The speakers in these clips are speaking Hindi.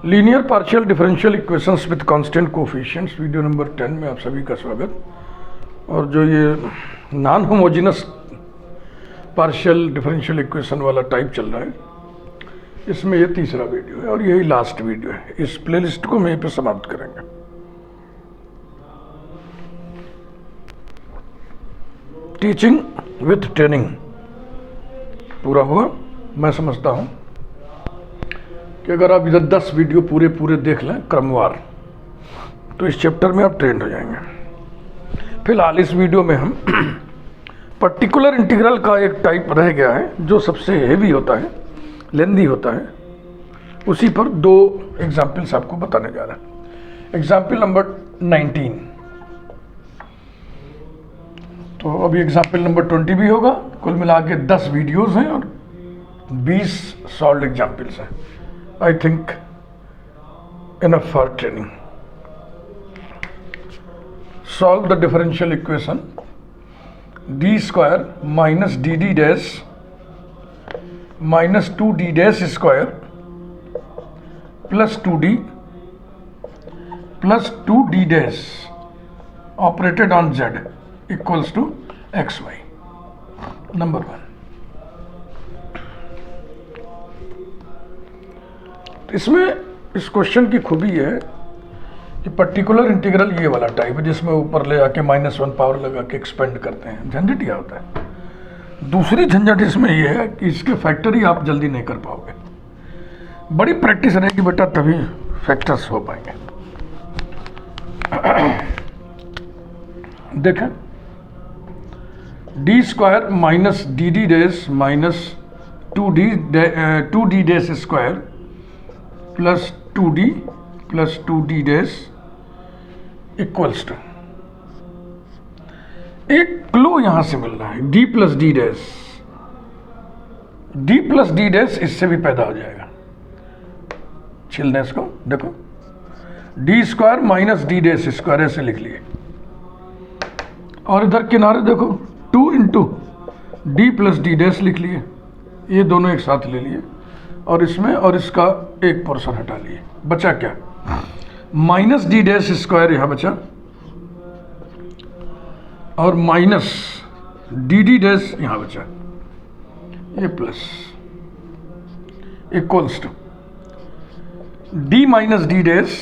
Linear partial differential equations with constant coefficients video number 10 में आप सभी का स्वागत। और जो ये non homogeneous partial differential equation वाला टाइप चल रहा है, इसमें ये तीसरा वीडियो है और यही लास्ट वीडियो है। इस प्लेलिस्ट को मैं पे समाप्त करेंगे। टीचिंग विथ ट्रेनिंग पूरा हुआ। मैं समझता हूँ कि अगर आप इधर 10 वीडियो पूरे देख लें क्रमवार, तो इस चैप्टर में आप ट्रेंड हो जाएंगे। फिलहाल इस वीडियो में हम पर्टिकुलर इंटीग्रल का एक टाइप रह गया है जो सबसे हेवी होता है, लेंदी होता है। उसी पर 2 एग्जाम्पल्स आपको बताने जा रहा है। एग्जाम्पल नंबर 19, तो अभी एग्जाम्पल नंबर 20 भी होगा। कुल मिला के 10 वीडियोज़ हैं और 20 सॉल्व एग्जाम्पल्स हैं। I think enough for training. Solve the differential equation d square minus dd dash minus 2d dash square plus 2d plus 2d dash operated on z equals to xy. Number 1. इसमें इस क्वेश्चन की खूबी है कि पर्टिकुलर इंटीग्रल ये वाला टाइप है जिसमें ऊपर ले आके -1 पावर लगा के एक्सपेंड करते हैं। झंझट यह होता है। दूसरी झंझट इसमें ये है कि इसके फैक्टर ही आप जल्दी नहीं कर पाओगे। बड़ी प्रैक्टिस रहेगी बेटा, तभी फैक्टर्स हो पाएंगे। देखें, D square minus D D dash minus 2d dash square plus 2d plus 2d dash equals to, एक क्लू यहां से मिल रहा है, d plus D dash. d plus D dash इससे भी पैदा हो जाएगा। छिलने इसको, देखो, d square minus D dash square ऐसे लिख लिए, और इधर किनारे देखो 2 into D plus D dash लिख लिए। ये दोनों एक साथ ले लिए और इसमें और इसका एक पोर्शन हटा लिए। बचा क्या? माइनस डी डैश स्क्वायर यहां बचा और माइनस डी डी डैश यहां बचा, ये plus equals to D minus D dash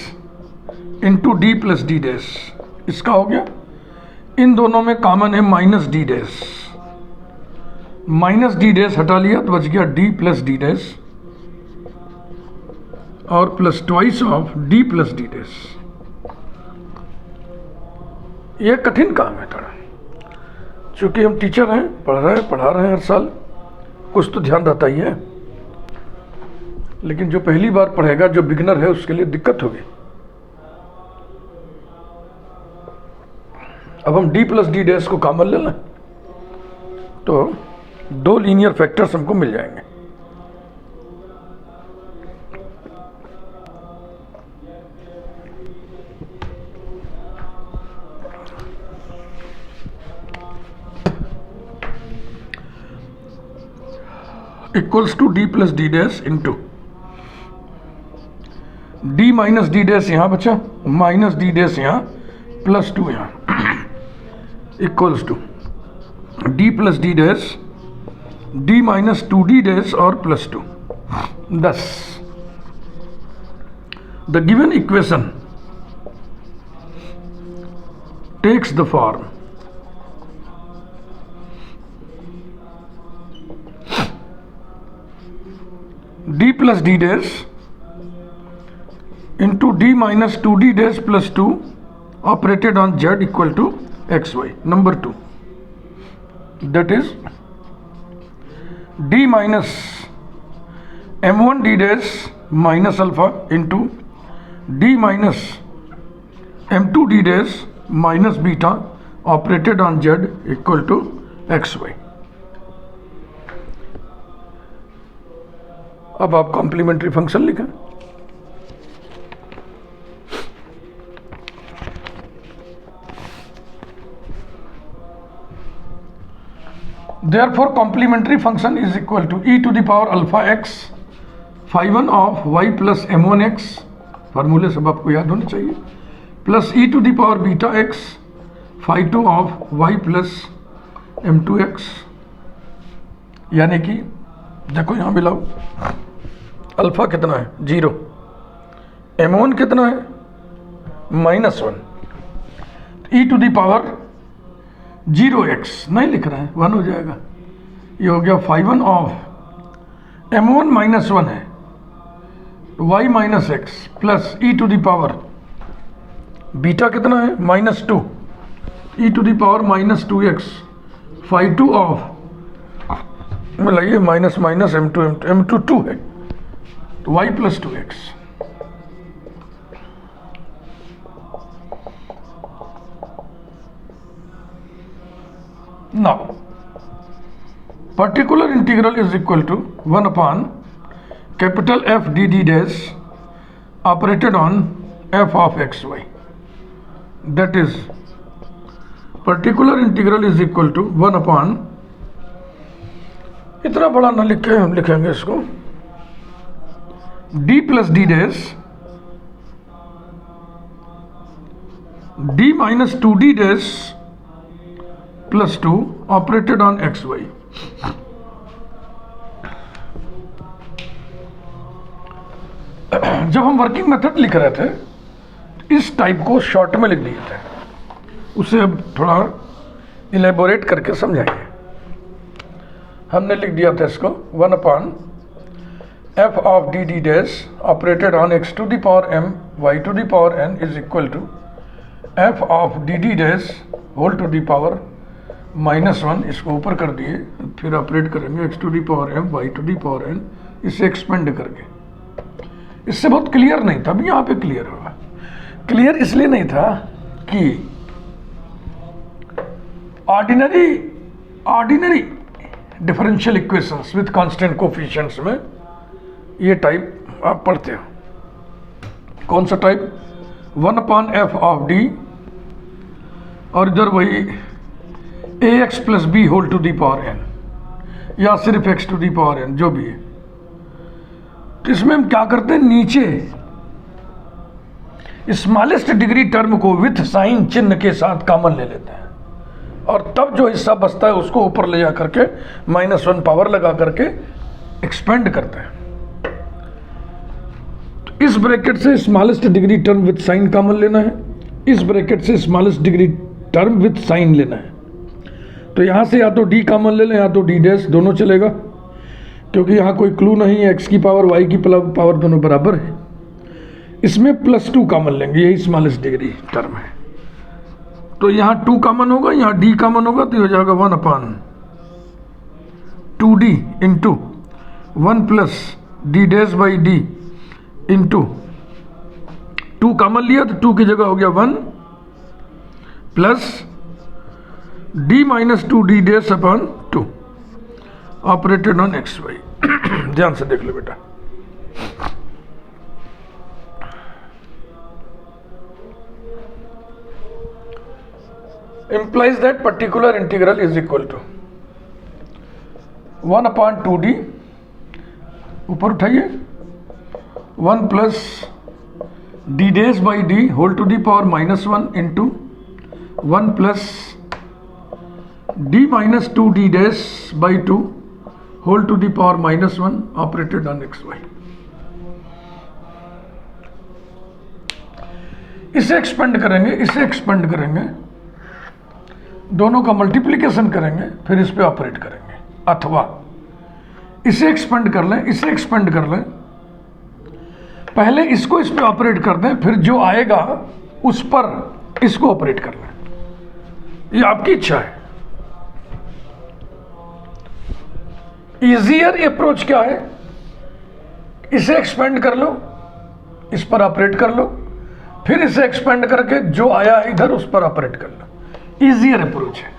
into D plus D dash. इसका हो गया। इन दोनों में कॉमन है minus D dash. Minus D dash हटा लिया तो बच गया डी प्लस डी डैश और plus twice of D plus D dash. यह कठिन काम है थोड़ा, चूंकि हम टीचर हैं, पढ़ा रहे हैं हर साल, कुछ तो ध्यान रहता ही है। लेकिन जो पहली बार पढ़ेगा, जो बिगिनर है, उसके लिए दिक्कत होगी। अब हम डी प्लस डी डैश को कॉमन ले लें तो 2 लीनियर फैक्टर्स हमको मिल जाएंगे। Equals to D plus D dash into D minus D dash यहां बचा, माइनस डी डैश यहां, प्लस 2 यहां, equals to D plus D dash D minus 2d dash और plus 2। 10। The given equation takes the form d plus d dash into d minus 2d dash plus 2 operated on z equal to xy. Number 2, that is d minus m1 d dash minus alpha into d minus m2 d dash minus beta operated on z equal to xy. अब आप कॉम्प्लीमेंट्री फंक्शन लिखें। Therefore, complementary function is equal to e to the power alpha x phi 1 of y plus m1 x फार्मूले सब आपको याद होने चाहिए। Plus E to the power beta X phi two of Y plus m2x, यानी कि देखो यहाँ मिलाओ, अल्फा कितना है 0, m1 कितना है -1, ई टू दी पावर 0x नहीं लिख रहे हैं 1 हो जाएगा, ये हो गया फाई 1 ऑफ m1 -1 है y minus X plus E to the power beta कितना है -2, E to the power -2x phi 2 of मिलाइए माइनस माइनस m2 2 है तो y plus 2x। Now, particular integral is equal to 1 upon capital F dd dash operated on f of xy. That is, particular integral is equal to 1 upon, इतना बड़ा ना लिखे, हम लिखेंगे इसको d plus d dash d minus 2d dash plus 2 operated on xy। जब हम वर्किंग मेथड लिख रहे थे इस टाइप को शॉर्ट में लिख दिए थे, उसे अब थोड़ा इलेबोरेट करके समझाएंगे। हमने लिख दिया था इसको 1 upon f of D D dash operated on x to the power m y to the power n is equal to f of D D dash whole to the power -1, इसको ऊपर कर दिए, फिर ऑपरेट करेंगे x to the power m y to the power n, इसे एक्सपेंड करके। इससे बहुत क्लियर नहीं था, अभी यहाँ पे क्लियर होगा। क्लियर इसलिए नहीं था कि ordinary differential equations with constant coefficients में ये टाइप आप पढ़ते हो। कौन सा type? 1 upon F of D और इधर वही ax plus B whole to the power n, या सिर्फ x to the power n, जो भी है। तो इसमें हम क्या करते हैं, नीचे स्मॉलेस्ट डिग्री टर्म को विथ साइन चिन्ह के साथ कॉमन ले लेते हैं और तब जो हिस्सा बचता है उसको ऊपर ले जा करके -1 पावर लगा करके एक्सपेंड करते हैं। तो इस ब्रैकेट से smallest degree term with sign common लेना है, इस ब्रैकेट से smallest degree term with sign लेना है। तो यहाँ से या तो डी कॉमन ले लें या तो डी डैश, दोनों चलेगा, क्योंकि यहाँ कोई क्लू नहीं है, x की पावर y की पावर दोनों बराबर है। इसमें +2 कॉमन लेंगे, यही स्मॉलेस्ट डिग्री टर्म है। तो यहाँ 2 कॉमन होगा, यहाँ d कॉमन होगा, तो हो जाएगा 1 upon 2d into 1 plus d dash by d into 2 common लिया तो 2 की जगह हो गया 1 plus d minus 2d dash upon 2 operated on X Y. ध्यान से देख लो बेटा, implies that particular integral is equal to 1 upon 2d, ऊपर उठाइए, 1 plus d dash by d whole to the power -1 into 1 plus d minus 2d dash by 2 whole to the power -1 operated on X Y. इसे एक्सपेंड करेंगे, इसे एक्सपेंड करेंगे, दोनों का मल्टीप्लिकेशन करेंगे, फिर इस पे ऑपरेट करेंगे, अथवा इसे एक्सपेंड कर लें, इसे एक्सपेंड कर लें, पहले इसको इस पे ऑपरेट कर दें, फिर जो आएगा उस पर इसको ऑपरेट कर लें। ये आपकी इच्छा है। इजियर अप्रोच क्या है, इसे एक्सपेंड कर लो, इस पर ऑपरेट कर लो, फिर इसे एक्सपेंड करके जो आया इधर उस पर ऑपरेट कर लो। इजियर अप्रोच है।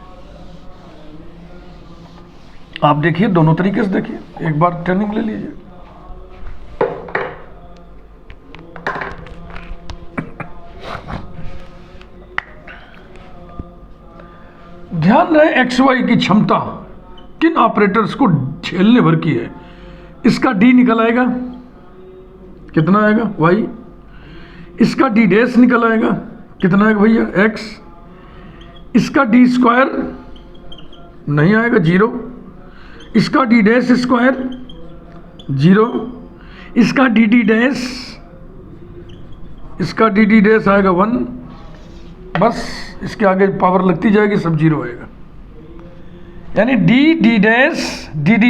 आप देखिए, दोनों तरीके से देखिए, एक बार ट्रेनिंग ले लीजिए। ध्यान रहे एक्स वाई की क्षमता किन ऑपरेटर्स को झेलने भर की है। इसका डी निकल आएगा, कितना आएगा y, इसका डी डैश निकल आएगा, कितना आएगा भैया x, इसका डी स्क्वायर नहीं आएगा 0, इसका डी डैश स्क्वायर 0, इसका डी डी डैश, इसका डी डी डैश आएगा 1, बस इसके आगे पावर लगती जाएगी, सब 0 आएगा। यानी डी डी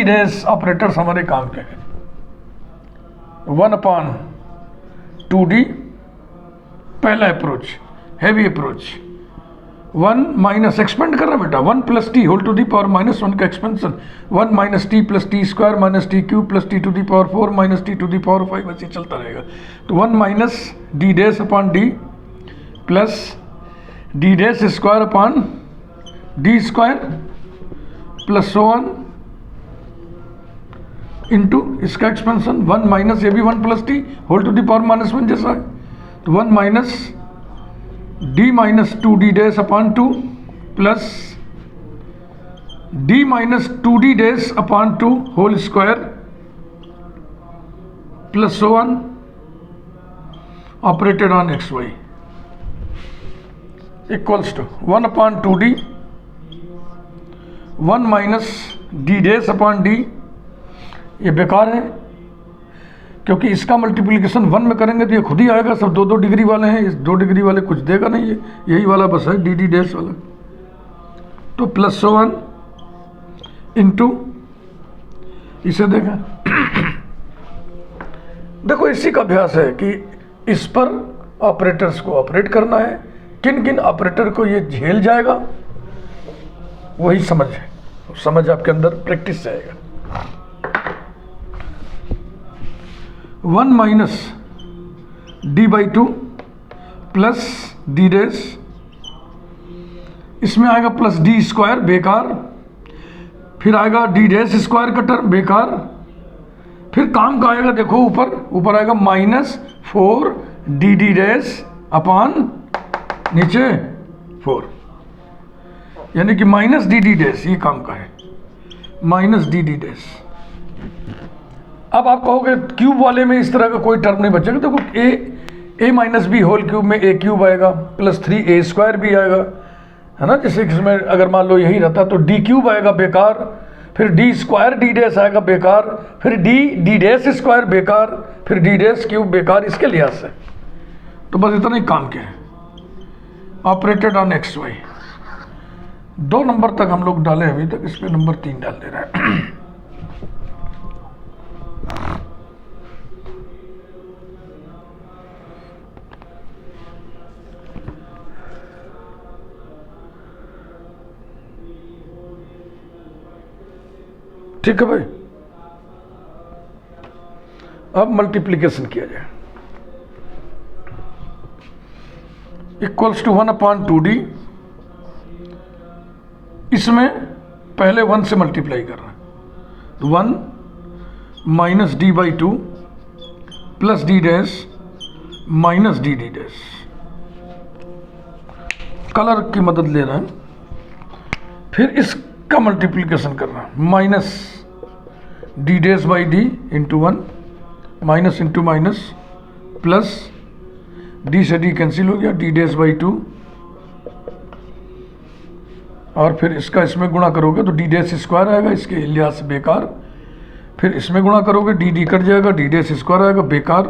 डैश ऑपरेटर्स हमारे काम के हैं। 1/2D पहला approach, heavy approach. 1 minus expand कर रहा बेटा, 1 + t whole to the power -1 का expansion, 1 - t + t square -t cube + t to the power 4 - t to the power 5 ऐसे चलता रहेगा। तो 1 minus D dash upon D plus D dash square upon D square plus 1 into इसका एक्सपेंशन 1 माइनस ये भी 1 + t whole to the power -1 जैसा है। तो 1 minus d minus 2d dash upon 2 plus d minus 2d dash upon 2 whole square plus 1 operated on X Y equals to 1/2d 1 minus D dash upon D, ये बेकार है क्योंकि इसका मल्टीप्लिकेशन 1 में करेंगे तो ये खुद ही आएगा, सब 2-2 डिग्री वाले हैं, इस 2 डिग्री वाले कुछ देगा नहीं, ये यही वाला बस है डी डी डैश वाला। तो प्लस 1 इंटू इसे देखा देखो इसी का अभ्यास है कि इस पर ऑपरेटर्स को ऑपरेट करना है, किन किन ऑपरेटर को ये झेल जाएगा वही समझ है, समझ आपके अंदर प्रैक्टिस से आएगा। 1 minus d/2 plus D dash, इसमें आएगा प्लस डी स्क्वायर बेकार, फिर आएगा डी डैश स्क्वायर का टर्म बेकार, फिर काम का आएगा देखो ऊपर आएगा -4 डी डी डैश अपॉन नीचे 4, यानी कि माइनस डी डी डैश, ये काम का है माइनस डी डी डैश। अब आप कहोगे क्यूब वाले में इस तरह का कोई टर्म नहीं बचेगा, देखो a minus B whole cube में a क्यूब आएगा प्लस 3a स्क्वायर भी आएगा, है ना। जैसे इसमें अगर मान लो यही रहता तो d क्यूब आएगा बेकार, फिर d स्क्वायर डी डैश आएगा बेकार, फिर डी डैश स्क्वायर बेकार, फिर डी डैश क्यूब बेकार, इसके लिहाज से तो बस इतना ही काम क्या है। Operated on X Y 2 number तक हम लोग डाले अभी तक, इस पे नंबर 3 डाल दे रहा है। ठीक है भाई, अब मल्टीप्लिकेशन किया जाए। इक्वल्स टू 1/2d, इसमें पहले 1 से मल्टीप्लाई कर रहा है, तो 1 minus d/2 plus D dash minus D D dash, colour की मदद ले रहा है, फिर इसका मल्टीप्लिकेशन करना minus D dash by D into 1 minus into minus plus D से डी कैंसिल हो गया, डी डैश बाई 2, और फिर इसका इसमें गुणा करोगे तो डी डैश स्क्वायर आएगा, इसके लिहाज से बेकार, फिर इसमें गुणा करोगे डी डी कट जाएगा, डी डैश स्क्वायर आएगा बेकार,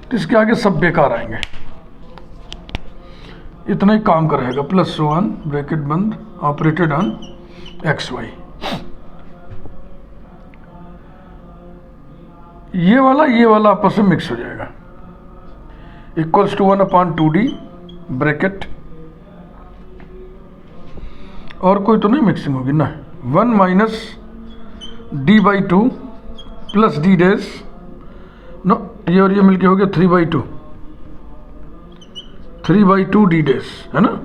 तो इसके आगे सब बेकार आएंगे। इतना ही काम करेगा, प्लस 1 ब्रैकेट बंद ऑपरेटेड ऑन एक्स वाई। ये वाला आपस में मिक्स हो जाएगा, इक्वल्स टू 1/2d ब्रैकेट, और कोई तो नहीं मिक्सिंग होगी ना, 1 minus d/2 plus D dash, no ये और ये मिलके हो गया 3/2 डी डैश, है ना,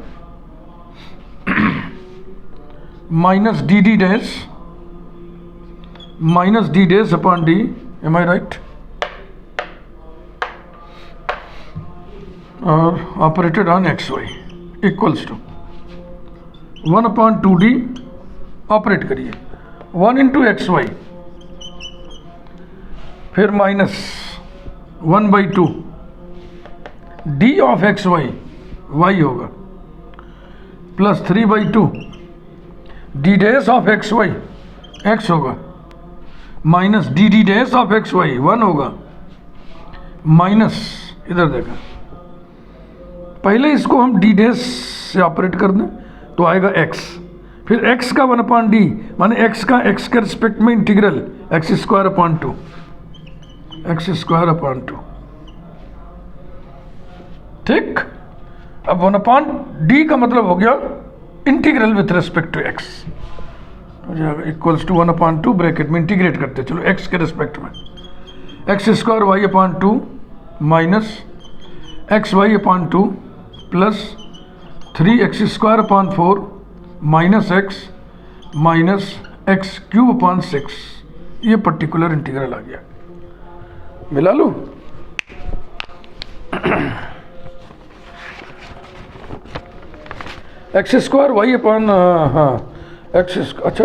minus D D dash minus D dash upon D, am I right, और operated on X Y equals to 1/2d operate करिए 1 इंटू एक्स वाई, फिर minus 1/2 D of x Y, Y होगा, plus 3/2 D dash of x Y, X होगा, minus D D dash of x Y 1 होगा, माइनस इधर देखा, पहले इसको हम डी डैश से ऑपरेट कर दें तो आएगा x, फिर x का 1/d माने x का x के रिस्पेक्ट में इंटीग्रल x² x²/2, ठीक। अब 1/d का मतलब हो गया integral with respect to x, हो जाएगा इक्वल्स टू 1/2 ब्रैकेट में इंटीग्रेट करते चलो x के रिस्पेक्ट में, x² y/2 minus xy/2 plus 3x²/4 minus x minus x³/6, ये पर्टिकुलर इंटीग्रल आ गया। मिला लूँ? x² y/, हाँ x, अच्छा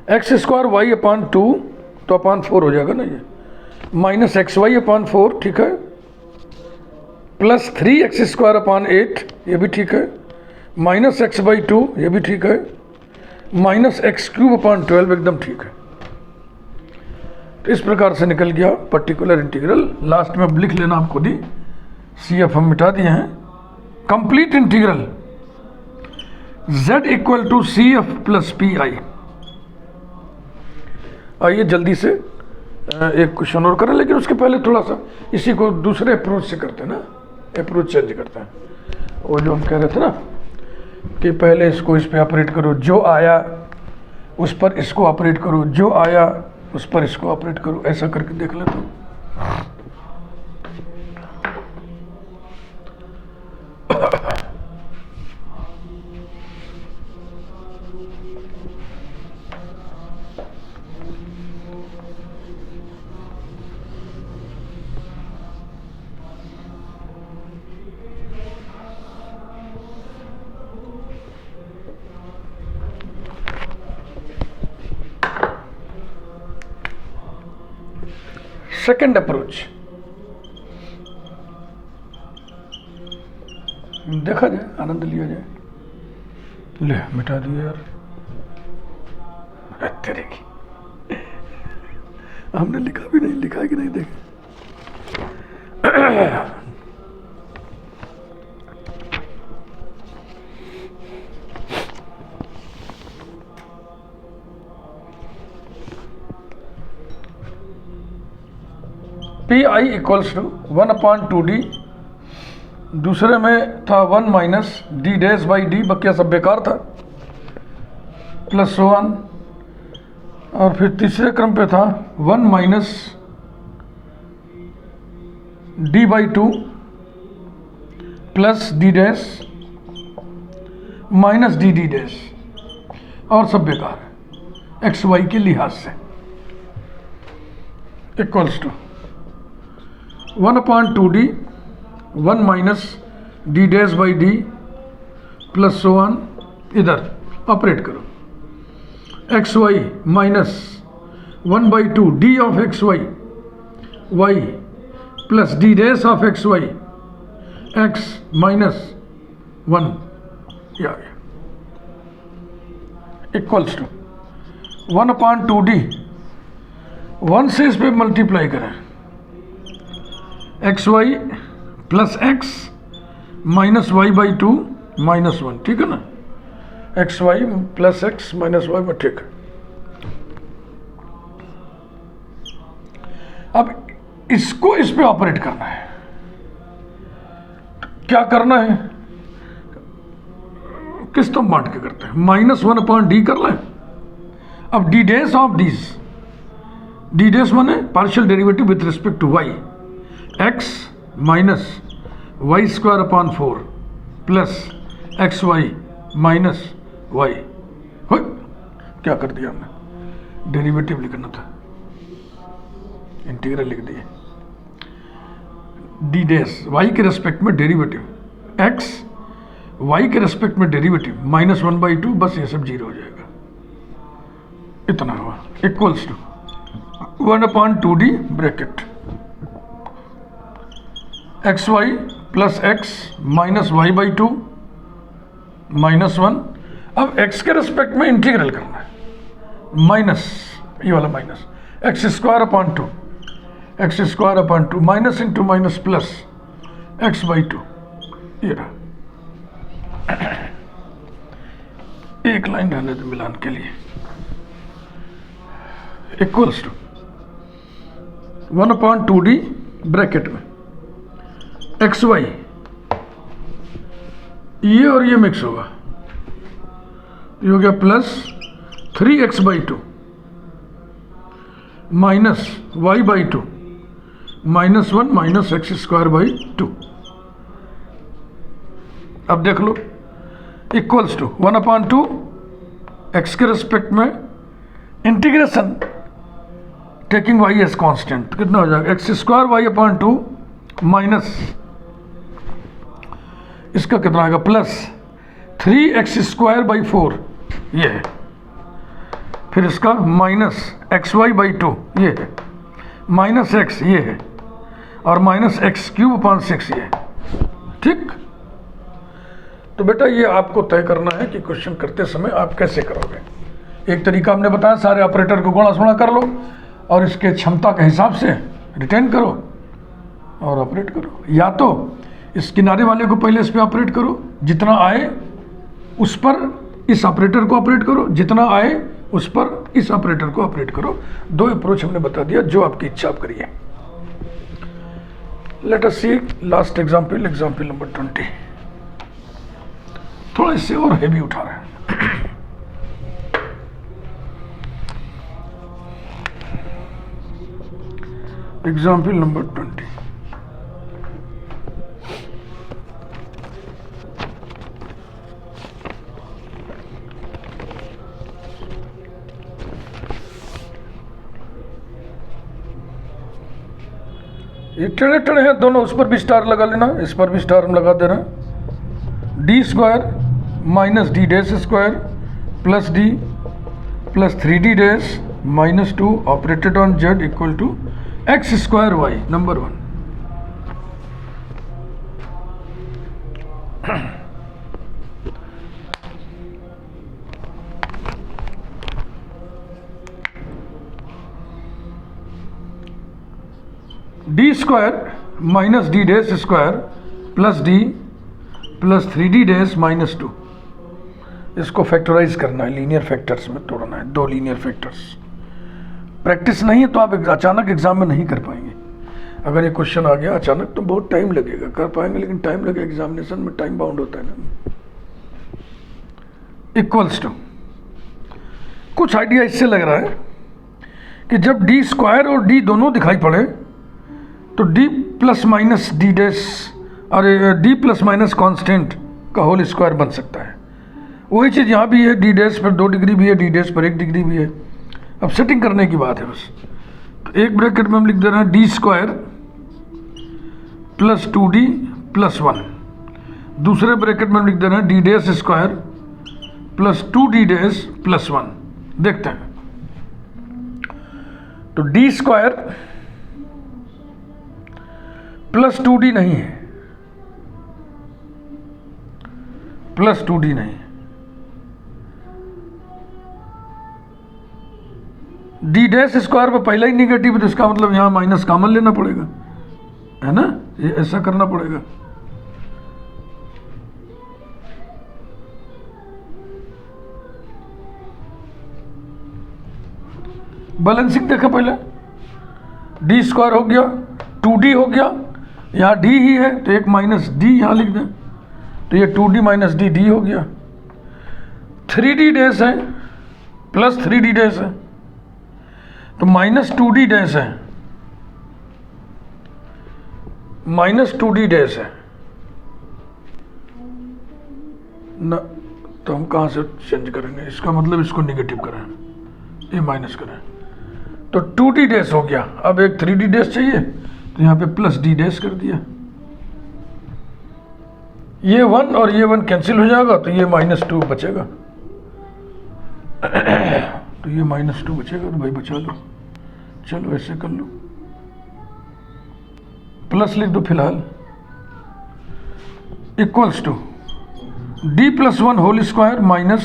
x² y/2 तो /4 हो जाएगा ना ये, माइनस xy/4, ठीक है, प्लस 3x²/8 ये भी ठीक है, माइनस x/2 ये भी ठीक है, माइनस x³/12 एकदम ठीक है। तो इस प्रकार से निकल गया पर्टिकुलर इंटीग्रल। लास्ट में अब लिख लेना आप खुद ही, CF हम मिटा दिए हैं। Complete integral z equal to CF plus PI। आइए जल्दी से एक क्वेश्चन और करें, लेकिन उसके पहले थोड़ा सा इसी को दूसरे अप्रोच से करते हैं ना, अप्रोच चेंज करते हैं। वो जो हम कह रहे थे ना कि पहले इसको इस पे ऑपरेट करो, जो आया उस पर इसको ऑपरेट करो, जो आया उस पर इसको ऑपरेट करो, ऐसा करके देख लेते हो। सेकेंड अप्रोच देखा जाए, आनंद लिया जाए। ले मिटा दिया यार, तेरे की हमने लिखा भी नहीं, लिखा है कि नहीं देखे। PI इक्वल्स टू 1/2D, दूसरे में था 1 minus D dash by D, बकिया सब बेकार था, प्लस 1, और फिर तीसरे क्रम पे था 1 minus D/2 plus D dash minus D dash, और सब बेकार है एक्स वाई के लिहाज से। Equals to 1/2D 1 minus D dash by D plus 1, इधर ऑपरेट करो, X Y minus 1/2 D of x Y Y plus D dash of x Y X minus 1, equals to 1/2D, 1 से इस पे मल्टीप्लाई करें, X Y plus X minus y/2 minus 1, ठीक है ना, X Y plus X minus Y, ठीक है। अब इसको इस पे ऑपरेट करना है, क्या करना है, किस तुम बांट के करते हैं, -1/d कर लें। अब d dash of Ds, d dash माने partial derivative with respect to y, x minus y²/4 plus X Y minus Y, क्या कर दिया हमने, डेरिवेटिव लिखना था, इंटीग्रल लिख दिए, डी डैश वाई के रेस्पेक्ट में डेरिवेटिव, एक्स वाई के रेस्पेक्ट में डेरिवेटिव -1/2, बस ये सब जीरो हो जाएगा, इतना हुआ, equals to 1/2D bracket X Y plus X minus Y by two minus one. अब एक्स के रिस्पेक्ट में इंटीग्रल करना है, माइनस, ये वाला minus x square upon two, x square upon two minus into minus plus X by two, ये रहा। एक लाइन रहने दो मिलान के लिए, इक्वल्स टू 1/2d ब्रैकेट में एक्स वाई, ये और ये मिक्स होगा, ये हो गया plus 3x by two minus Y by two minus one minus x square by two. अब देख लो, इक्वल्स टू 1/2 एक्स के रिस्पेक्ट में integration taking y as constant, कितना हो जाएगा x square y upon two minus इसका कितना आएगा प्लस 3x स्क्वायर बाई 4, ये है, फिर इसका minus x y by two, ये है, माइनस एक्स, ये है, और माइनस एक्स क्यूब अपॉन 6, ये है। ठीक, तो बेटा ये आपको तय करना है कि क्वेश्चन करते समय आप कैसे करोगे। एक तरीका हमने बताया, सारे ऑपरेटर को गुणा सुणा कर लो और इसके क्षमता के हिसाब से रिटेन करो और ऑपरेट करो, या तो इस किनारे वाले को पहले इस पर ऑपरेट करो, जितना आए उस पर इस ऑपरेटर को ऑपरेट करो, जितना आए उस पर इस ऑपरेटर को ऑपरेट करो। दो अप्रोच हमने बता दिया, जो आपकी इच्छा आप करिए। लेट अस सी लास्ट एग्जाम्पल, एग्जाम्पल नंबर 20। थोड़ा इससे और हेवी उठा रहे हैं। Example number 20। ये टेढ़े टेढ़े हैं दोनों, उस पर भी स्टार लगा लेना, इस पर भी स्टार हम लगा दे रहे हैं। D square minus D dash square plus d plus 3d dash minus 2 operated on z equal to x square y, number 1। D square minus D dash square plus d plus 3d dash minus 2, इसको फैक्टराइज करना है, लीनियर फैक्टर्स में तोड़ना है, दो लीनियर फैक्टर्स। प्रैक्टिस नहीं है तो आप अचानक एग्जाम में नहीं कर पाएंगे। अगर ये क्वेश्चन आ गया अचानक तो बहुत टाइम लगेगा, कर पाएंगे लेकिन टाइम लगेगा, एग्जामिनेशन में टाइम बाउंड होता है ना। इक्वल्स टू, कुछ आइडिया इससे लग रहा है कि जब डी स्क्वायर और डी दोनों दिखाई पड़े तो D plus minus D dash और डी प्लस माइनस कांस्टेंट का होल स्क्वायर बन सकता है। वही चीज़ यहाँ भी है, डी डैश पर 2 डिग्री भी है, डी डैश पर 1 डिग्री भी है। अब सेटिंग करने की बात है बस। तो एक ब्रैकेट में हम लिख दे रहे हैं d square plus 2d plus 1, दूसरे ब्रैकेट में हम लिख दे रहे हैं D dash square plus 2d dash plus 1। देखते हैं, तो डी स्क्वायर प्लस 2d नहीं है, प्लस 2d नहीं, डी डैश स्क्वायर पर पहला ही निगेटिव, तो इसका मतलब यहां माइनस कॉमन लेना पड़ेगा, है ना, ये ऐसा करना पड़ेगा। बैलेंसिंग देखा पहले, डी स्क्वायर हो गया, 2d हो गया, यहाँ d ही है तो एक माइनस d यहाँ लिख दें, तो ये 2d माइनस d हो गया। 3d डैश है प्लस 3d डैश है, तो माइनस 2d डैश है, माइनस 2d डैश है ना, तो हम कहाँ से चेंज करेंगे, इसका मतलब इसको निगेटिव करें, ये माइनस करें, तो 2d डैश हो गया। अब एक 3d डैश चाहिए तो यहाँ पे प्लस d डैश कर दिया, ये 1 और ये 1 कैंसिल हो जाएगा, तो ये -2 बचेगा, तो ये -2 बचेगा, तो भाई बचा लो, चलो ऐसे कर लो, प्लस लिख दो फिलहाल, equals to D plus one whole square minus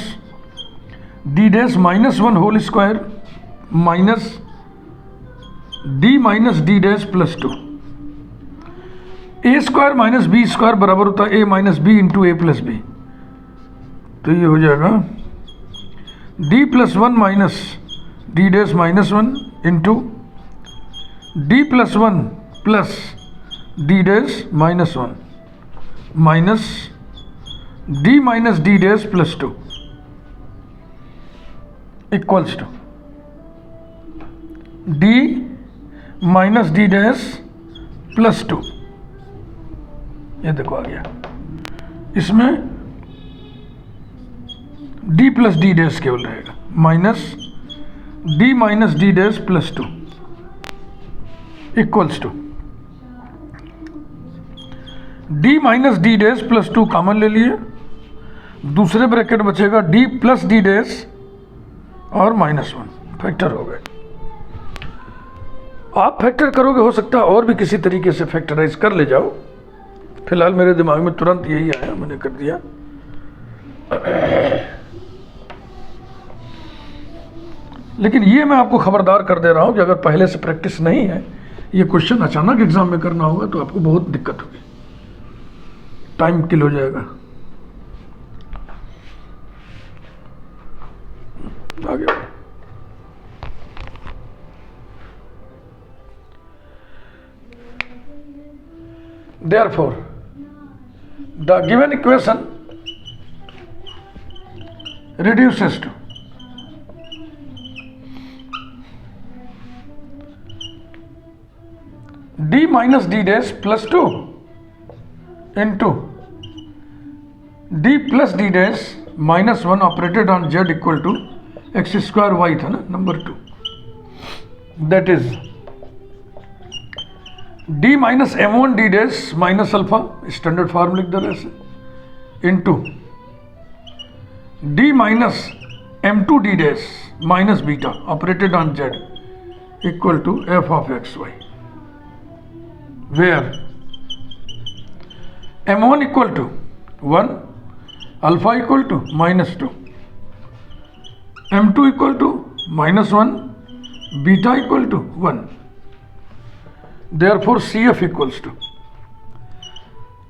D dash minus one whole square minus D dash plus two. A square minus b square बराबर होता है a minus b into a plus b. तो ये हो जाएगा d plus one minus D dash minus one into D plus one plus D dash minus one minus D dash plus two equals to D minus D dash plus to. ये देखो आ गया, इसमें d प्लस डी डैश केवल रहेगा minus D dash plus two equals to d minus D dash plus two common ले लिए, दूसरे ब्रैकेट बचेगा d प्लस डी डैश और माइनस वन, फैक्टर हो गए। आप फैक्टर करोगे, हो सकता है और भी किसी तरीके से फैक्टराइज कर ले जाओ, फिलहाल मेरे दिमाग में तुरंत यही आया, मैंने कर दिया। लेकिन ये मैं आपको खबरदार कर दे रहा हूं कि अगर पहले से प्रैक्टिस नहीं है, ये क्वेश्चन अचानक एग्जाम में करना होगा तो आपको बहुत दिक्कत होगी, टाइम किल हो जाएगा। आगे therefore the given equation reduces to d minus d dash plus 2 into d plus d dash minus 1 operated on z equal to x square y था ना, number 2, that is d minus m one d dash minus alpha, standard form लिख दे रहे से, into d minus m two d dash minus beta operated on z equal to f of x y, where m1 equal to 1, alpha equal to minus 2, m2 equal to minus 1, beta equal to 1। Therefore CF equals to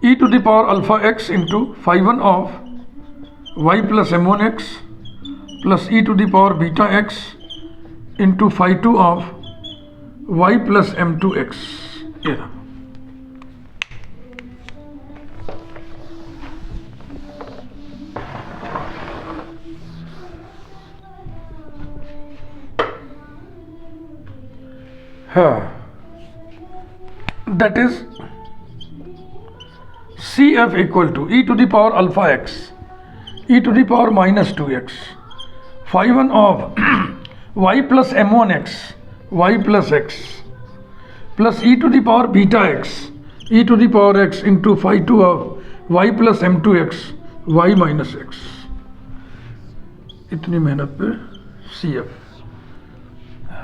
e to the power alpha x into phi 1 of y plus m1x plus e to the power beta x into phi 2 of y plus m2x। ये रहा। हाँ, that is CF equal to e to the power alpha x, e to the power minus 2x, phi 1 of y plus m1x, y plus x, plus e to the power beta x, e to the power x into phi 2 of y plus m2x, y minus x। इतनी मेहनत पे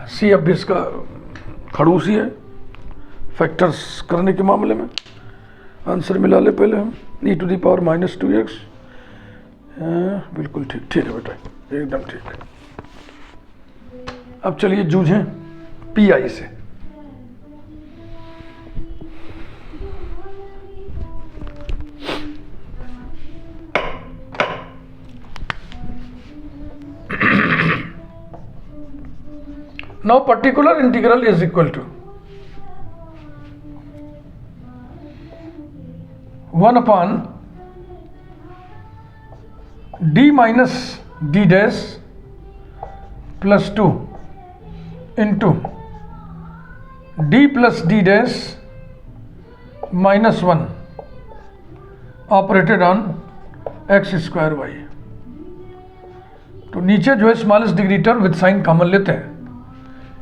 CF भी इसका खड़ूस ही है फैक्टर्स करने के मामले में। आंसर मिला ले पहले हम, e to the power minus 2x, बिल्कुल ठीक, ठीक है बेटा, एकदम ठीक है। अब चलिए जूझें PI से। Now particular integral is equal to 1 upon d minus d dash plus 2 into d plus d dash minus 1 operated on x square y. तो नीचे जो है smallest degree term with sign common लेते हैं,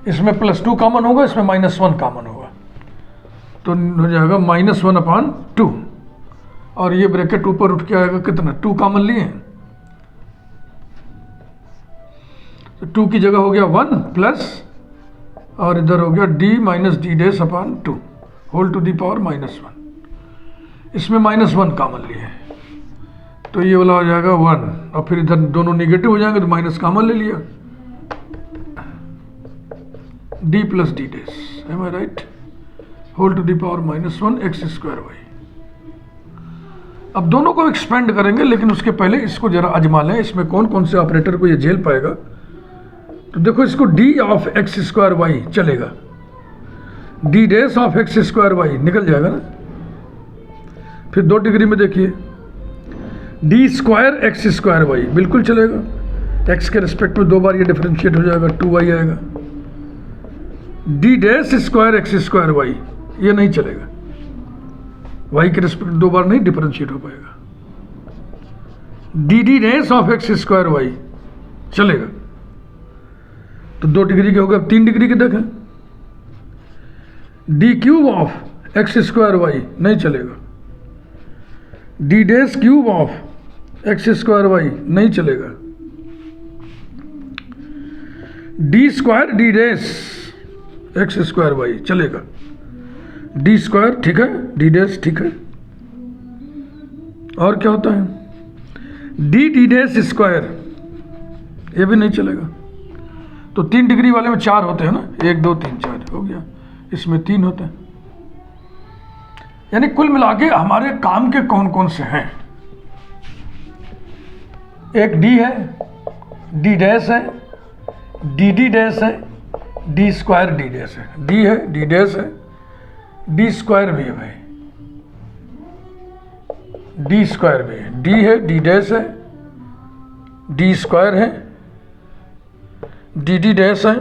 इसमें प्लस 2 कॉमन होगा, इसमें माइनस 1 कॉमन होगा, तो हो जाएगा माइनस 1 अपॉन 2, और ये ब्रैकेट ऊपर उठ के आएगा कितना, 2 कॉमन लिए हैं, तो 2 की जगह हो गया 1 प्लस, और इधर हो गया d minus D dash upon 2 whole to the power minus 1। इसमें -1 कॉमन लिए तो ये वाला हो जाएगा 1, और फिर इधर दोनों निगेटिव हो जाएंगे तो माइनस कॉमन ले लिया, d plus D dash, am I right, whole to the power -1 x²y। अब दोनों को एक्सपेंड करेंगे, लेकिन उसके पहले इसको जरा आजमा लें, इसमें कौन कौन से ऑपरेटर को ये झेल पाएगा। तो देखो, इसको d ऑफ x² चलेगा, d डैश ऑफ x² निकल जाएगा ना। फिर 2 डिग्री में देखिए, d² x² बिल्कुल चलेगा, x के रिस्पेक्ट में 2 बार ये डिफरेंशिएट हो जाएगा, 2y आएगा। d डैश स्क्वायर x² ये नहीं चलेगा, y के रिस्पेक्ट 2 बार नहीं डिफरेंशिएट हो पाएगा। d डैश ऑफ x² चलेगा, तो 2 डिग्री के हो गए। अब 3 डिग्री के देखें, d³ ऑफ x² नहीं चलेगा, d dash cube of x² नहीं चलेगा, d² d डैश x² चलेगा, d² ठीक है, d डैश ठीक है। और क्या होता है, d डैश स्क्वायर ये भी नहीं चलेगा। तो 3 डिग्री वाले में 4 होते हैं ना, 1 2 3 4 हो गया, इसमें 3 होते हैं। यानी कुल मिला के हमारे काम के कौन कौन से हैं, एक d है, d डैश है, d डैश है, d² d डैश है, d है, d डैश है, d² भी है भाई, d² भी है, d है, d डैश है, d² है, d डैश है,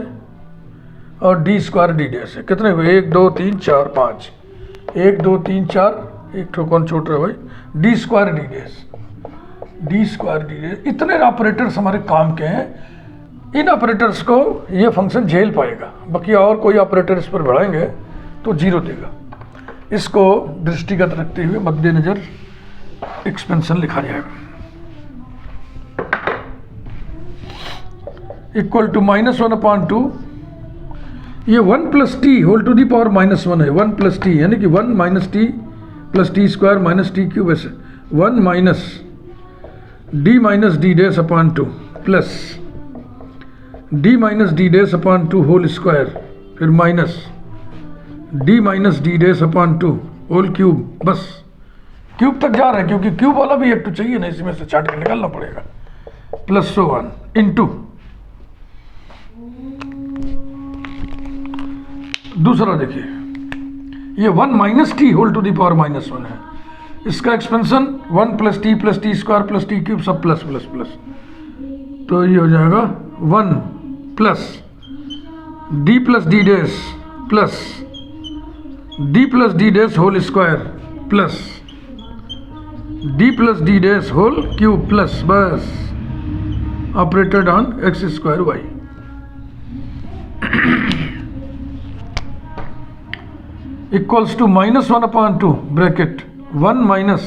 और d² d डैश है। कितने हुए, 1 2 3 4 5, 1 2 3 4, एक ठो कौन छोड़ रहा है भाई, d² d dash, d² d dash. इतने ऑपरेटर्स हमारे काम के हैं, इन ऑपरेटर्स को ये फंक्शन झेल पाएगा, बाकी और कोई ऑपरेटर इस पर बढ़ाएंगे तो 0 देगा। इसको दृष्टिगत रखते हुए मद्देनजर एक्सपेंशन लिखा जाएगा, इक्वल टू -1/2, ये 1 plus t whole to the power -1 है, 1 प्लस टी यानी कि 1 minus T plus t² minus t³ ऐसे 1 minus d minus d dash upon 2 plus d minus d dash upon 2 whole square, फिर minus d minus d dash upon 2 whole cube. बस क्यूब तक जा रहे हैं, क्योंकि क्यूब वाला भी एक तो चाहिए ना, इसमें से चाट के निकालना पड़ेगा, प्लस 1 इंटू दूसरा देखिए, ये 1 minus t whole to the power -1 है, इसका expansion 1 plus t plus t² plus t³ सब प्लस प्लस प्लस, तो ये हो जाएगा 1 plus d plus d dash plus d plus d dash whole square plus d plus d dash whole cube plus, बस operated on x² equals to -1/2 bracket 1 minus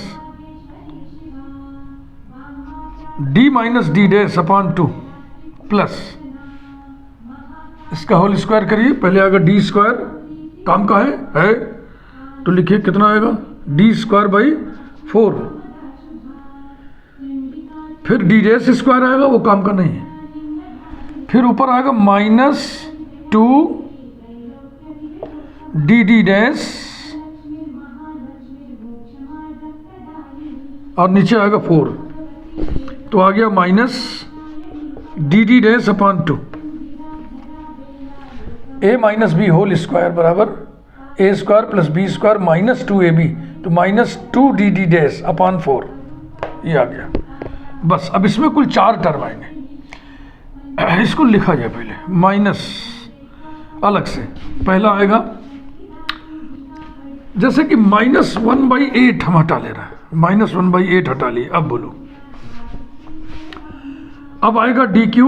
d minus d dash upon 2 plus इसका होल स्क्वायर करिए, पहले आएगा d² काम का है तो लिखिए कितना आएगा, d² / 4, फिर d डैश स्क्वायर आएगा, वो काम का नहीं है, फिर ऊपर आएगा -2 d डैश और नीचे आएगा 4, तो आ गया minus d dash upon 2, a minus B whole square बराबर a² plus b² minus 2ab, तो -2 d डैश अपॉन 4 ये आ गया। बस अब इसमें कुल 4 टर्म आएंगे, इसको लिखा जाए पहले माइनस अलग से। पहला आएगा जैसे कि -1/8 हम हटा ले रहा है, -1/8 हटा लिए, अब बोलो, अब आएगा d³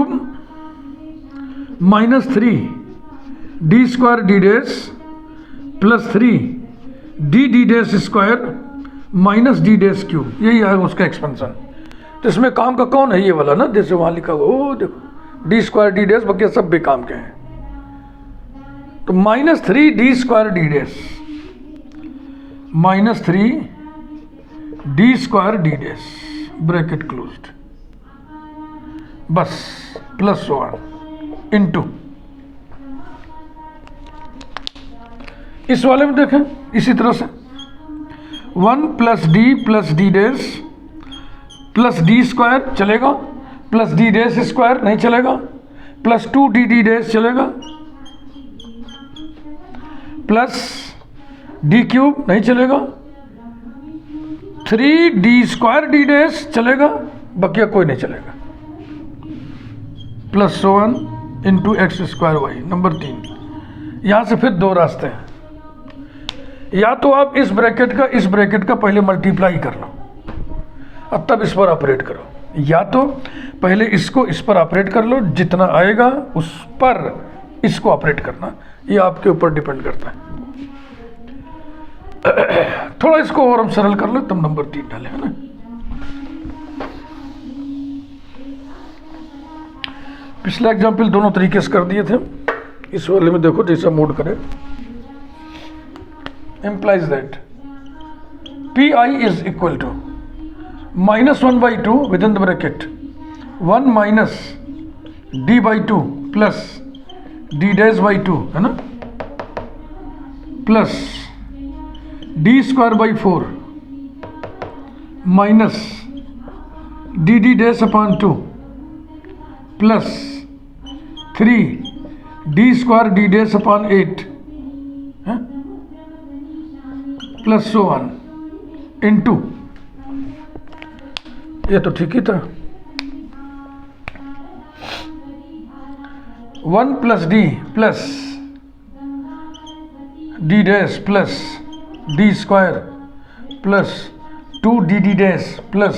-3 d² d dash plus 3 d dash square minus d dash cube, यही आएगा उसका एक्सपेंशन। तो इसमें काम का कौन है, ये वाला ना, जैसे वहां लिखा हुआ, ओ देखो d² d डैश, बाकी सब भी काम के हैं। तो -3 d² d dash -3 d square D dash bracket closed, बस प्लस 1 इंटू, इस वाले में देखें इसी तरह से 1 plus D dash plus D square चलेगा, प्लस डी डैश स्क्वायर नहीं चलेगा, प्लस 2 डी डैश चलेगा, प्लस डी क्यूब नहीं चलेगा, 3 डी स्क्वायर डी डैश चलेगा, बकिया कोई नहीं चलेगा, plus 1 into x square y. Number 3, यहां से फिर दो रास्ते हैं, या तो आप इस ब्रैकेट का पहले मल्टीप्लाई कर लो और तब इस पर ऑपरेट करो, या तो पहले इसको इस पर ऑपरेट कर लो, जितना आएगा उस पर इसको ऑपरेट करना, ये आपके ऊपर डिपेंड करता है। थोड़ा इसको और हम सरल कर लो तब नंबर 3 डाले, है ना। पिछला एग्जाम्पल दोनों तरीके से कर दिए थे, इस वाले में देखो जैसा मूड करे। implies that pi is equal to -1/2 within the bracket 1 minus d/2 plus d dash by 2, है ना, plus d square by 4 minus D dash upon 2 plus 3 d square D dash upon 8 plus 1 into, ये तो ठीक ही था, 1 plus D dash plus D square plus 2 D dash plus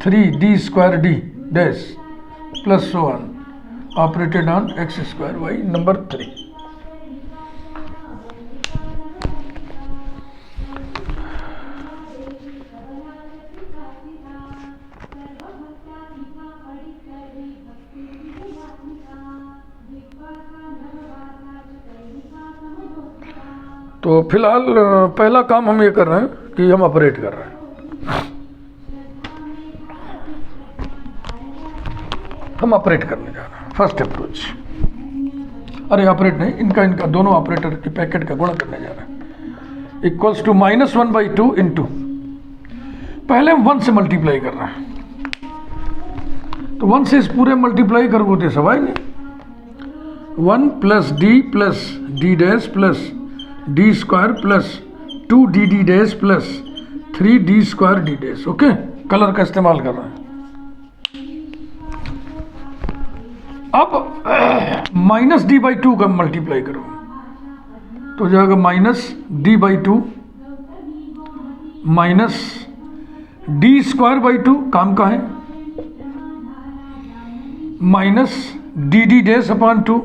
3 d square D dash plus 1 operated on x square y. Number 3, तो फिलहाल पहला काम हम ये कर रहे हैं कि हम ऑपरेट कर रहे हैं, हम ऑपरेट करने जा रहे हैं। फर्स्ट अप्रोच, अरे ऑपरेट नहीं, इनका दोनों ऑपरेटर के पैकेट का गुणा करने जा रहे हैं, इक्वल्स टू -1/2 इंटू, पहले हम 1 से मल्टीप्लाई कर रहे हैं, तो 1 से इस पूरे मल्टीप्लाई करोगे तो सब आएंगे, 1 plus D dash plus D square plus 2 D dash plus 3 d square D dash. Okay, colour का इस्तेमाल कर रहे हैं। अब माइनस d/2 का मल्टीप्लाई करो तो हो जाएगा -d/2 minus D square by 2, काम का है, माइनस डी डैश अपॉन 2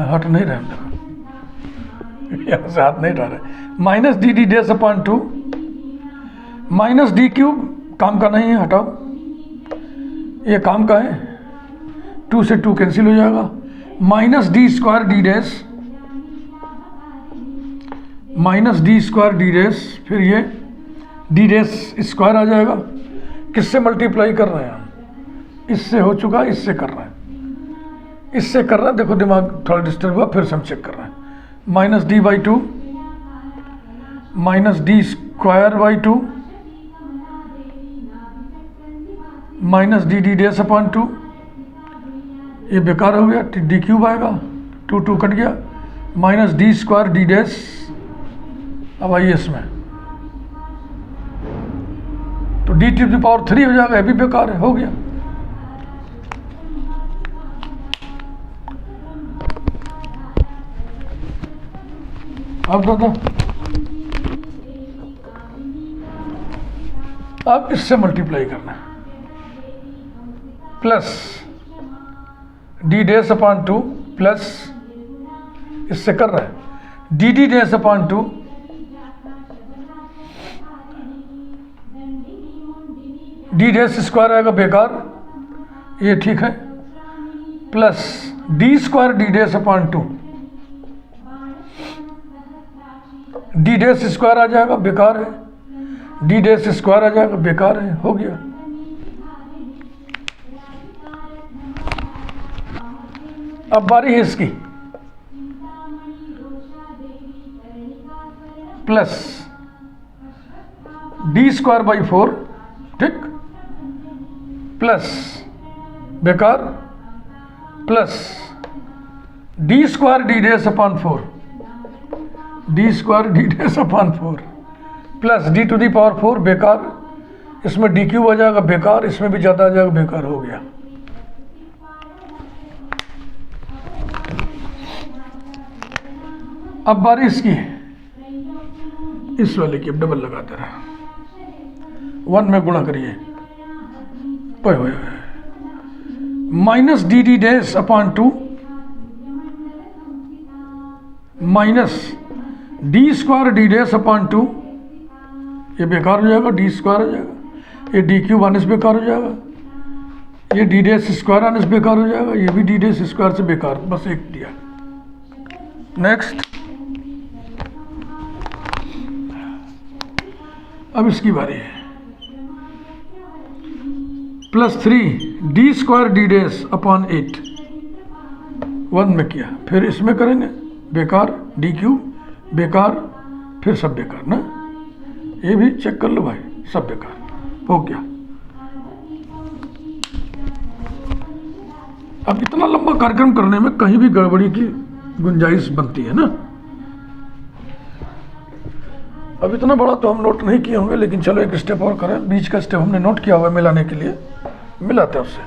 हट नहीं रहे, यहाँ से हाथ नहीं डाल रहे, minus D dash upon 2 minus D cube, काम का नहीं है, हटाओ, ये काम का है, 2 से 2 कैंसिल हो जाएगा, minus D square D dash minus D square D dash, फिर ये डी डैश स्क्वायर आ जाएगा। किससे मल्टीप्लाई कर रहे हैं हम, इससे हो चुका, इससे कर रहे हैं, इससे कर रहा है, देखो दिमाग थोड़ा डिस्टर्ब हुआ, फिर से हम चेक कर रहे हैं, -d/2 minus D square by 2 minus D dash upon 2, ये बेकार हो गया, डी क्यूब आएगा, 2 कट गया, minus D square D dash, अब आइए इसमें तो d⁻³ हो जाएगा, ये भी बेकार है, हो गया। अब दादा अब इससे मल्टीप्लाई करना है, plus D dash upon 2 plus, इससे कर रहा है D dash upon 2 D dash square आएगा बेकार, ये ठीक है, plus D square D dash upon 2, D dash square आ जाएगा बेकार है, डी डैश स्क्वायर आ जाएगा बेकार है, हो गया। अब बारी है इसकी, प्लस डी स्क्वायर बाई 4, ठीक, प्लस बेकार, plus D square D dash upon 4, d square D dash upon 4, plus d to the power 4 बेकार, इसमें डी क्यूब आ जाएगा बेकार, इसमें भी ज़्यादा आ जाएगा बेकार, हो गया। अब बारी इसकी है, इस वाले की, अब डबल लगाते रहे, 1 में गुणा करिए, minus D D dash upon 2 minus D square D dash upon 2, ये बेकार हो जाएगा, डी स्क्वायर हो जाएगा, ये डी क्यूब आने से बेकार हो जाएगा, ये डी डैश स्क्वायर आने से बेकार हो जाएगा, ये भी डी डैश स्क्वायर से बेकार, बस एक दिया। नेक्स्ट, अब इसकी बारी है, plus 3 d square D dash upon 8, 1 में किया, फिर इसमें करेंगे बेकार, डी क्यूब बेकार, फिर सब बेकार ना, ये भी चेक कर लो भाई, सब बेकार, हो गया। अब इतना लंबा कार्यक्रम करने में कहीं भी गड़बड़ी की गुंजाइश बनती है ना। अब इतना बड़ा तो हम नोट नहीं किए होंगे, लेकिन चलो एक स्टेप और करें, बीच का स्टेप हमने नोट किया हुआ है मिलाने के लिए, मिलाते हैं उससे।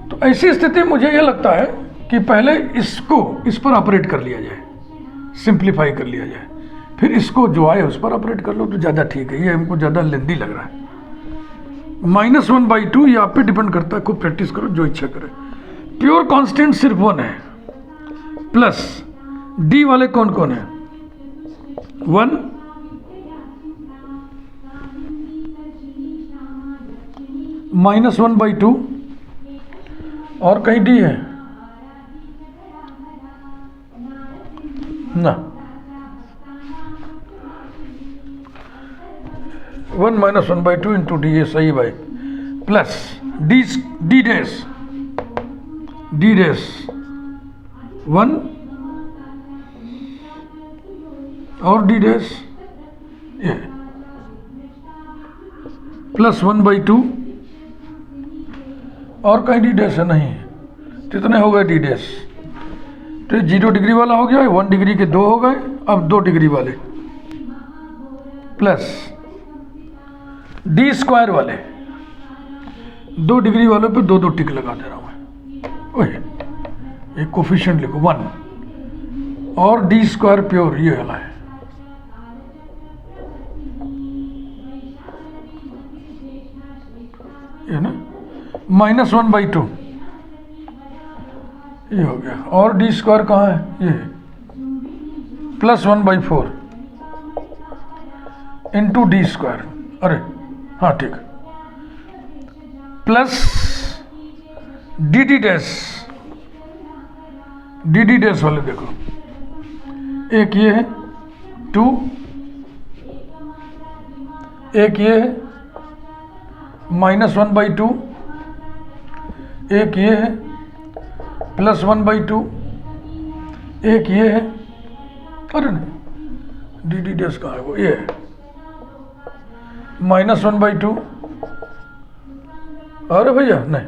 तो ऐसी स्थिति मुझे ये लगता है कि पहले इसको इस पर ऑपरेट कर लिया जाए, सिंप्लीफाई कर लिया जाए, फिर इसको जो आए उस पर ऑपरेट कर लो तो ज़्यादा ठीक है, ये हमको ज़्यादा लेंदी लग रहा है। -1/2 ये आप पे डिपेंड करता है, खूब प्रैक्टिस करो, जो इच्छा करे। प्योर कांस्टेंट सिर्फ 1 है, प्लस डी वाले कौन कौन है, 1, -1/2, और कहीं डी है ना, 1 -1/2 इंटू डी, ये सही भाई, प्लस डी डैश 1 और डी डैश ये प्लस 1/2, और कहीं डी डैश है नहीं, कितने हो गए डी डैश, तो 0 डिग्री वाला हो गया, 1 डिग्री के 2 हो गए, अब 2 डिग्री वाले, प्लस डी स्क्वायर वाले 2 डिग्री वालों पे 2 टिक लगा दे रहा हूँ मैं, वही एक कोफिशिएंट लिखो 1, और डी स्क्वायर प्योर ये वाला है, ये ना, -1/2 ये हो गया, और डी स्क्वायर कहाँ है, ये +1/4 इंटू डी स्क्वायर, अरे हाँ ठीक, प्लस डी डैश वाले देखो, एक ये है 2, एक ये है -1/2, एक ये है +1/2, एक ये है, अरे नहीं डी डैश कहाँ है, वो ये है -1/2, अरे भैया नहीं,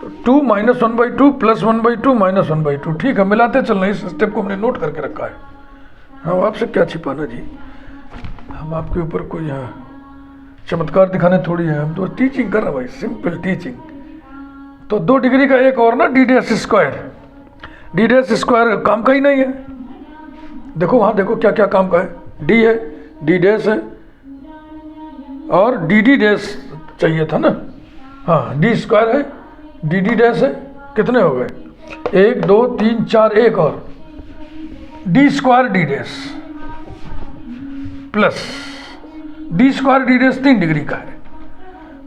तो 2 -1/2 +1/2 -1/2, ठीक है, मिलाते चलना, इस स्टेप को हमने नोट करके रखा है। हाँ, आपसे क्या छिपाना जी, हम आपके ऊपर कोई यहाँ चमत्कार दिखाने थोड़ी है, हम तो टीचिंग कर रहे हैं भाई, सिंपल टीचिंग। तो 2 डिग्री का एक और ना, डी डैश स्क्वायर काम का ही नहीं है, देखो वहाँ देखो क्या क्या काम का है, डी है, डी डैश है, और डी डैश चाहिए था ना, हाँ डी स्क्वायर है, डी डैश है, कितने हो गए, 1 2 3 4, एक और D square D dash, plus D square D dash 3 degree का है,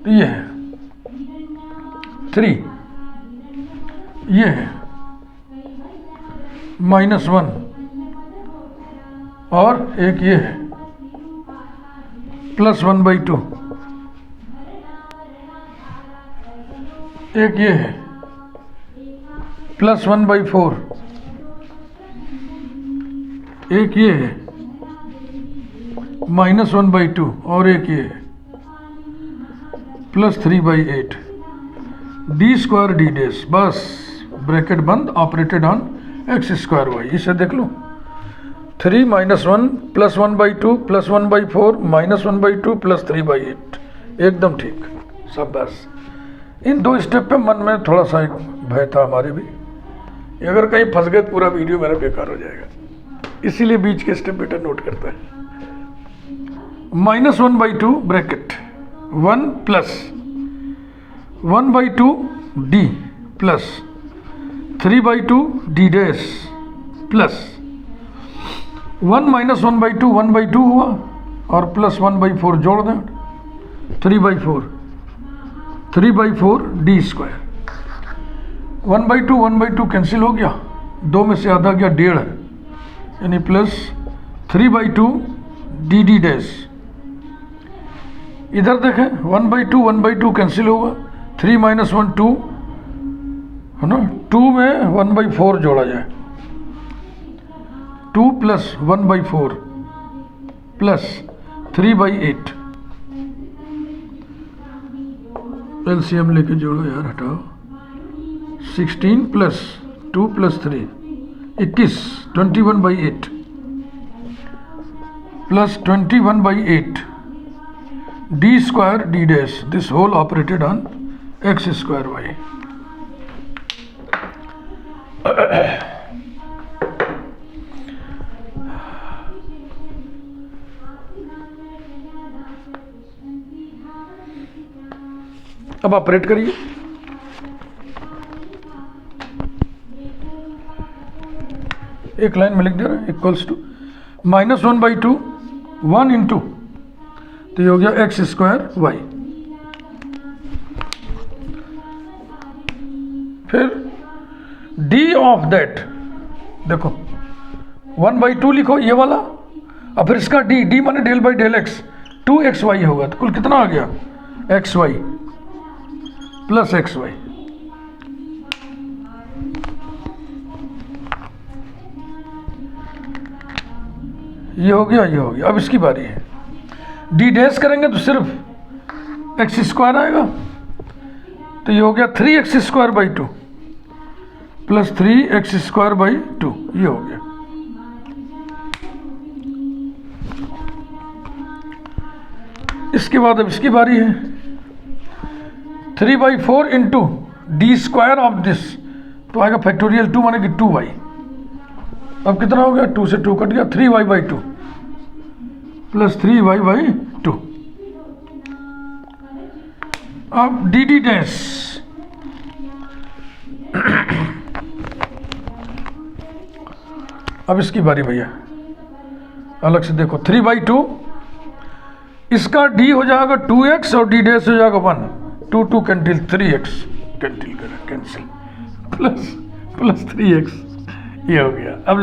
तो ये है 3, ये है -1 और एक ये है +1/2, एक ये है +1/4, एक ये है -1/2 और एक ये है +3/8 डी स्क्वायर डी डेस, बस ब्रैकेट बंद, ऑपरेटेड ऑन x² y। इसे देख लो 3 - 1 +1/2 +1/4 -1/2 +3/8, एकदम ठीक, सब बस। इन 2 स्टेप पे मन में थोड़ा सा एक भय था हमारे भी, अगर कहीं फंस गए तो पूरा वीडियो मेरा बेकार हो जाएगा, इसीलिए बीच के स्टेप बेटा नोट करता है। -1/2 bracket 1 + 1/2 d plus 3/2 d dash plus 1 - 1/2 1/2 हुआ और प्लस 1/4 जोड़ दें 3/4 डी स्क्वायर। 1/2 1/2 कैंसिल हो गया, 2 में से आधा गया 1.5, यानी प्लस 3/2 डी डी डैश। इधर देखें 1/2 1/2 कैंसिल होगा, 3 - 1 2 है ना, 2 में 1/4 जोड़ा जाए, 2 + 1/4 प्लस 3/8, एलसीएम लेके जोड़ो यार, हटाओ, 16 + 2 + 3 21 21/8 plus 21/8 d square D dash, this whole operated on x² y। अब ऑपरेट करिए, एक लाइन में लिख दे रहे हैं इक्वल्स टू -1/2 1 × तो ये हो गया x² y। फिर d ऑफ दैट देखो 1/2 लिखो ये वाला, और फिर इसका d माने del/del x 2xy होगा, तो कुल कितना आ गया xy प्लस xy। ये हो गया, ये हो गया। अब इसकी बारी है, डी डैश करेंगे तो सिर्फ x² आएगा, तो ये हो गया 3x² 2 प्लस 3x² 2, ये हो गया। इसके बाद अब इसकी बारी है, 3/4 × d² ऑफ दिस, तो आएगा फैक्टोरियल 2 माने कि 2y। अब कितना हो गया, 2 से 2 कट गया, 3y/2 प्लस 3y/2। अब डी डी डैश अब इसकी बारी भैया, अलग से देखो 3/2, इसका d हो जाएगा 2x और d डैश हो जाएगा 1, 2 2 कैंसिल, 3x कैंसिल करें, कैंसिल, प्लस 3x, ये हो गया। अब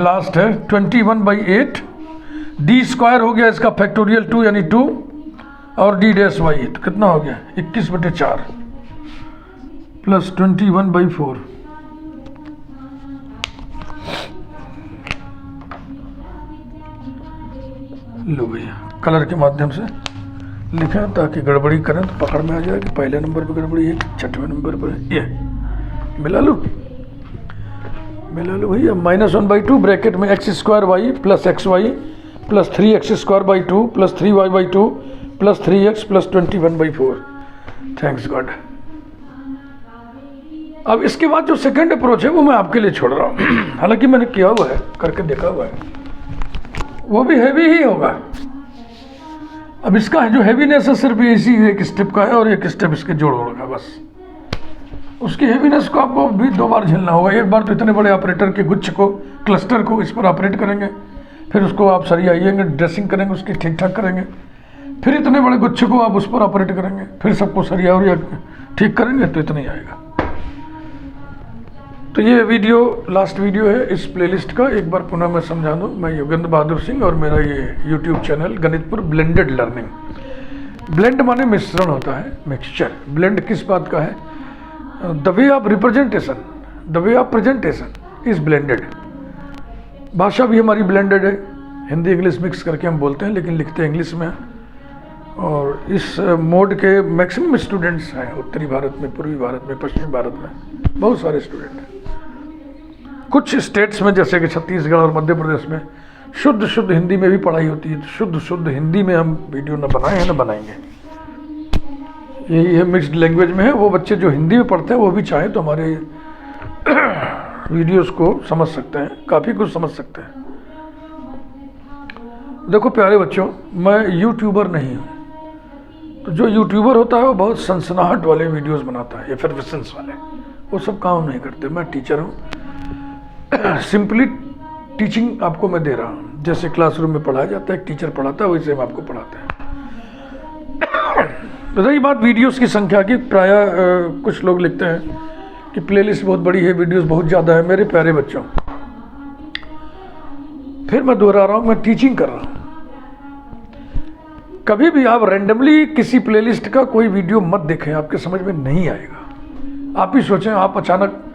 लास्ट है 21/8 d² हो गया, इसका फैक्टोरियल 2 यानी 2 और d डैश y, तो कितना हो गया 21/4 प्लस 21/4 लो भैया, कलर के माध्यम से लिखें ताकि गड़बड़ी करें तो पकड़ में आ जाए कि पहले नंबर पे गड़बड़ी है, 6वें नंबर पर है। ये मिला लो भैया, -1/2 ब्रैकेट में x² y plus xy plus 3x² 2 plus 3y/2 plus 3x plus 21/4। Thanks God. अब इसके बाद जो सेकंड अप्रोच है वो मैं आपके लिए छोड़ रहा हूँ, हालांकि मैंने किया हुआ है, करके देखा हुआ है, वो भी हैवी ही होगा। अब इसका जो हैवीनेस है सिर्फ इसी एक स्टेप का है और एक स्टेप इसके जोड़ होगा बस। उसकी हैवीनेस को आपको भी 2 बार झेलना होगा। एक बार तो इतने बड़े ऑपरेटर के गुच्छ को, क्लस्टर को इस पर ऑपरेट करेंगे, फिर उसको आप सरियाइएंगे, ड्रेसिंग करेंगे, उसकी ठीक ठाक करेंगे, फिर इतने बड़े गुच्छे को आप उस पर ऑपरेट करेंगे, फिर सबको सरिया और ठीक करेंगे तो इतना ही आएगा। तो ये वीडियो लास्ट वीडियो है इस प्लेलिस्ट का। एक बार पुनः मैं समझा दूँ, मैं योगेंद्र बहादुर सिंह और मेरा ये YouTube channel गणितपुर blended learning. Blend माने मिश्रण होता है, मिक्सचर। ब्लेंड किस बात का है? The way of representation, the way of presentation is blended. भाषा भी हमारी ब्लेंडेड है, हिंदी इंग्लिश मिक्स करके हम बोलते हैं लेकिन लिखते हैं इंग्लिश में। और इस मोड के मैक्सिमम स्टूडेंट्स हैं उत्तरी भारत में, पूर्वी भारत में, पश्चिमी भारत में बहुत सारे स्टूडेंट हैं। कुछ स्टेट्स में जैसे कि छत्तीसगढ़ और मध्य प्रदेश में शुद्ध हिंदी में भी पढ़ाई होती है। शुद्ध हिंदी में हम वीडियो न बनाए हैं न बनाएंगे। यही है, मिक्स्ड लैंग्वेज में है। वो बच्चे जो हिंदी में पढ़ते हैं वो भी चाहें तो हमारे वीडियोस को समझ सकते हैं, काफ़ी कुछ समझ सकते हैं। देखो प्यारे बच्चों, मैं यूट्यूबर नहीं हूँ। तो जो यूट्यूबर होता है वो बहुत सनसनाहट वाले वीडियोस बनाता है, एफर्वेसेंस वाले, वो सब काम नहीं करते। मैं टीचर हूँ, सिंपली टीचिंग आपको मैं दे रहा हूँ। जैसे क्लासरूम में पढ़ाया जाता है, एक टीचर पढ़ाता है, वैसे हम आपको पढ़ाते हैं। रही बात वीडियोस की संख्या की, प्रायः कुछ लोग लिखते हैं कि प्लेलिस्ट बहुत बड़ी है, वीडियोस बहुत ज़्यादा है। मेरे प्यारे बच्चों, फिर मैं दोहरा रहा हूँ, मैं टीचिंग कर रहा हूँ। कभी भी आप रैंडमली किसी प्लेलिस्ट का कोई वीडियो मत देखें, आपके समझ में नहीं आएगा। आप ही सोचें, आप अचानक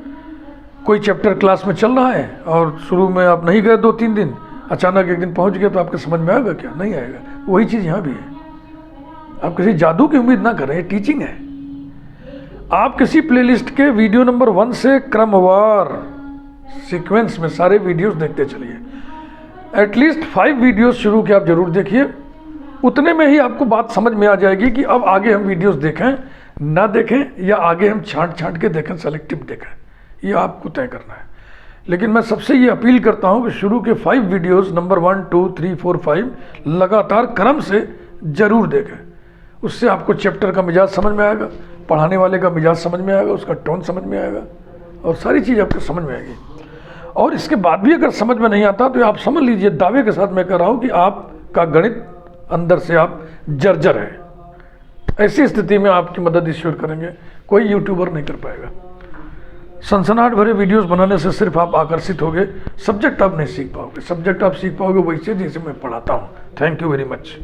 कोई चैप्टर क्लास में चल रहा है और शुरू में आप नहीं गए 2-3 दिन, अचानक एक दिन पहुंच गए तो आपके समझ में आएगा क्या? नहीं आएगा। वही चीज़ यहाँ भी है। आप किसी जादू की उम्मीद ना करें, टीचिंग है। आप किसी प्लेलिस्ट के वीडियो नंबर 1 से क्रमवार सीक्वेंस में सारे वीडियोस देखते चलिए। एटलीस्ट 5 वीडियोस शुरू के आप जरूर देखिए। उतने में ही आपको बात समझ में आ जाएगी कि अब आगे हम वीडियोस देखें ना देखें, या आगे हम छांट के देखें, सेलेक्टिव देखें। ये आपको तय करना है। लेकिन मैं सबसे ये अपील करता हूँ कि शुरू के 5 वीडियोस नंबर 1, 2, 3, 4, 5 लगातार क्रम से ज़रूर देखें। उससे आपको चैप्टर का मिजाज समझ में आएगा, पढ़ाने वाले का मिजाज समझ में आएगा, उसका टोन समझ में आएगा और सारी चीज़ आपको समझ में आएगी। और इसके बाद भी अगर समझ में नहीं आता तो आप समझ लीजिए, दावे के साथ मैं कह रहा हूँ कि आपका गणित अंदर से आप जर्जर है। ऐसी स्थिति में आपकी मदद ईश्वर करेंगे, कोई यूट्यूबर नहीं कर पाएगा। सनसनाहट भरे वीडियोस बनाने से सिर्फ आप आकर्षित होगे, सब्जेक्ट आप नहीं सीख पाओगे। सब्जेक्ट आप सीख पाओगे वैसे जैसे मैं पढ़ाता हूँ। Thank you very much.